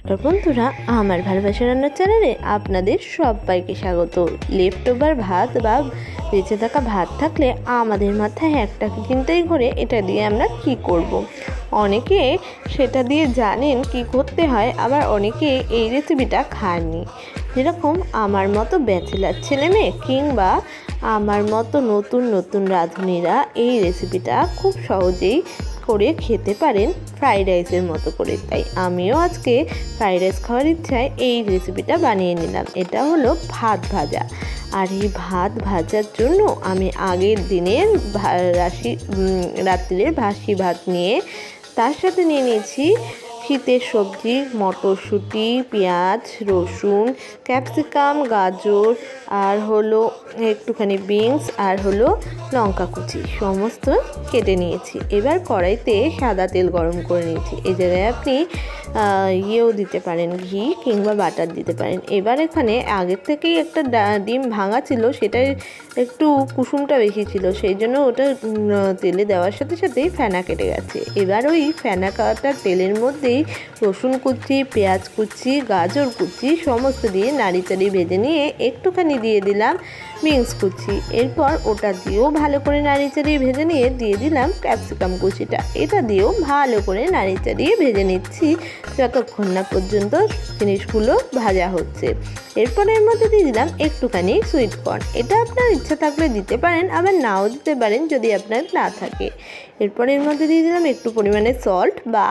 নমস্কার বন্ধুরা, আমার ভালোবাসা রান্নার চ্যানেলে আপনাদের সবাইকে স্বাগত। লেফট ওভার ভাত বা বেঁচে থাকা ভাত থাকলে আমাদের মাথায় একটা চিন্তাই ঘোরে, এটা দিয়ে আমরা কি করব। অনেকে সেটা দিয়ে জানেন কি করতে হয়, আবার অনেকে এই রেসিপিটা খাননি। যেরকম আমার মতো ব্যাচেলার ছেলেমেয়ে কিংবা আমার মতো নতুন নতুন রাঁধুনিরা এই রেসিপিটা খুব সহজেই করে খেতে পারেন ফ্রাইড রাইসের মতো করে। তাই আমিও আজকে ফ্রাইড রাইস খাওয়ার ইচ্ছায় এই রেসিপিটা বানিয়ে নিলাম। এটা হলো ভাত ভাজা। আর এই ভাত ভাজার জন্য আমি আগের দিনের রাত্রির বাসি ভাত নিয়ে তার সাথে নিয়ে নিয়েছি শীতের সবজি, মটরশুঁটি, পেঁয়াজ, রসুন, ক্যাপসিকাম, গাজর, আর হলো একটুখানি বিনস, আর হলো লঙ্কা কুচি, সমস্ত কেটে নিয়েছি। এবার কড়াইতে সাদা তেল গরম করে নিয়েছি। এই জায়গায় আপনি ইয়েও দিতে পারেন, ঘি কিংবা বাটার দিতে পারেন। এবার এখানে আগের থেকেই একটা ডিম ভাঙা ছিল, সেটাই একটু কুসুমটা বেশি ছিল, সেই জন্য ওটা তেলে দেওয়ার সাথে সাথেই ফেনা কেটে গেছে। এবার ওই ফেনা কাটা তেলের মধ্যেই রসুন কুচি, পেঁয়াজ কুচি, গাজর কুচি সমস্ত দিয়ে নাড়ি চাড়ি ভেজে নিয়ে একটুখানি দিয়ে দিলাম বিনস কুচি। এরপর ওটা দিয়েও ভালো করে নাড়ি চাড়িয়ে ভেজে নিয়ে দিয়ে দিলাম ক্যাপসিকাম কুচিটা। এটা দিয়েও ভালো করে নাড়ি চাড়িয়ে ভেজে নিচ্ছি যতক্ষণ না পর্যন্ত জিনিসগুলো ভাজা হচ্ছে। এরপর এর মধ্যে দিয়ে দিলাম একটুখানি সুইট কর্ন। এটা আপনার ইচ্ছা থাকলে দিতে পারেন, আবার নাও দিতে পারেন যদি আপনার না থাকে। এরপর এর মধ্যে দিয়ে দিলাম একটু পরিমাণে সল্ট বা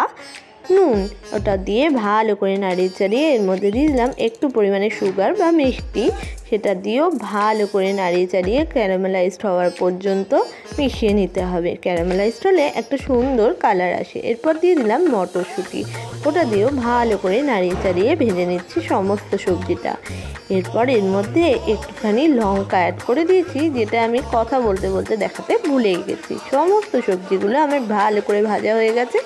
নুন। ওটা দিয়ে ভালো করে নাড়িয়ে চাড়িয়ে এর মধ্যে দিয়ে দিলাম একটু পরিমাণে সুগার বা মিষ্টি। সেটা দিয়েও ভালো করে নাড়িয়ে চাড়িয়ে ক্যারামেলাইজড হওয়ার পর্যন্ত মিশিয়ে নিতে হবে। ক্যারামেলাইজড হলে একটা সুন্দর কালার আসে। এরপর দিয়ে দিলাম মটরশুঁটি। ওটা দিয়েও ভালো করে নাড়িয়ে চাড়িয়ে ভেজে নিচ্ছি সমস্ত সবজিটা। এরপর এর মধ্যে একটুখানি লঙ্কা অ্যাড করে দিয়েছি, যেটা আমি কথা বলতে বলতে দেখাতে ভুলে গেছি। সমস্ত সবজিগুলো আমার ভালো করে ভাজা হয়ে গেছে।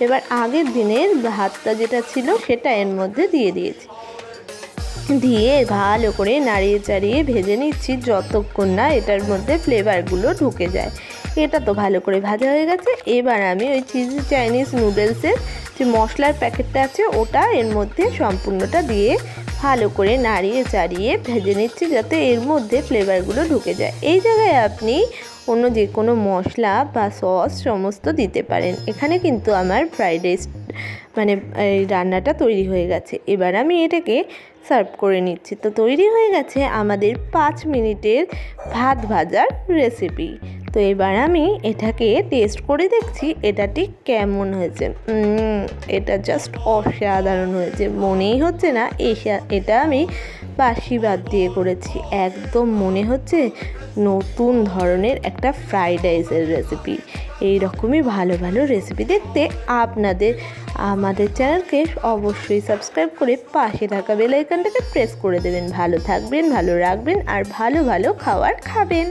এবার আগের দিনের ভাতটা যেটা ছিল সেটা এর মধ্যে দিয়ে দিয়েছি, দিয়ে ভালো করে নাড়িয়ে চাড়িয়ে ভেজে নিচ্ছি যতক্ষণ না এটার মধ্যে ফ্লেভারগুলো ঢুকে যায়। এটা তো ভালো করে ভাজা হয়ে গেছে। এবার আমি ওই চিজি চাইনিজ নুডলসের যে মশলার প্যাকেটটা আছে ওটা এর মধ্যে সম্পূর্ণটা দিয়ে ভালো করে নাড়িয়ে চাড়িয়ে ভেজে নিচ্ছি যাতে এর মধ্যে ফ্লেভারগুলো ঢুকে যায়। এই জায়গায় আপনি অন্য যে কোনো মশলা বা সস সমস্ত দিতে পারেন। এখানে কিন্তু আমার ফ্রাইড রাইস এই রান্নাটা তৈরি হয়ে গেছে। এবার আমি এটাকে সার্ভ করে নিচ্ছি। তো তৈরি হয়ে গেছে আমাদের 5 মিনিটের ভাত ভাজার রেসিপি। তো এবার আমি এটাকে টেস্ট করে দেখছি এটা ঠিক কেমন হয়েছে। এটা জাস্ট অসাধারণ হয়েছে, মনেই হচ্ছে না এটা আমি বাসি ভাত দিয়ে করেছি। একদম মনে হচ্ছে নতুন ধরনের একটা ফ্রাইড রাইসের রেসিপি। এই রকমই ভালো ভালো রেসিপি দেখতে আমাদের চ্যানেলকে অবশ্যই সাবস্ক্রাইব করে পাশে থাকা বেল আইকনটাকে প্রেস করে দেবেন। ভালো থাকবেন, ভালো রাখবেন, আর ভালো ভালো খাবার খাবেন।